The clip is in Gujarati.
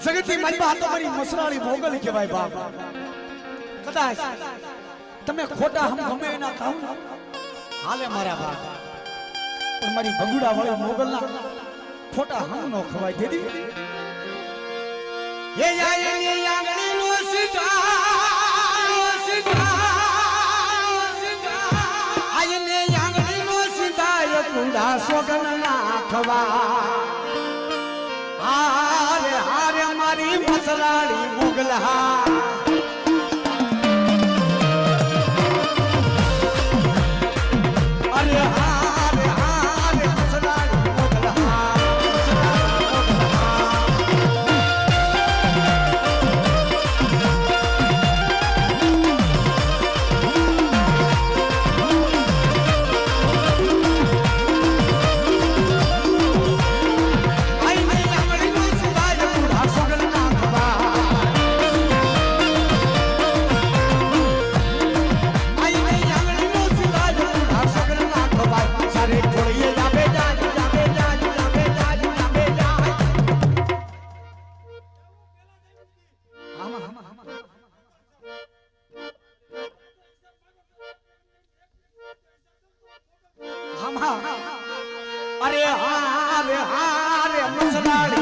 જગતની મારી બા તો મારી મસરાળી મોગલ કહેવાય બાપ કદાચ તમે ખોટા હમ ગમે એના ખાવ હાલે મારા બાપ પણ મારી ભગુડા વાળી મોગલના ખોટા હમ નો ખવાય દીદી એ આયની આંગણી નો સીધા આયને આંગણી નો સીધા કુંડા સોગન ના ખવા હારે હારે મારી મસરાળી મોગલા અરે હારે હારે મસરાળી મોગલા અરે હારે હારે મસરાળી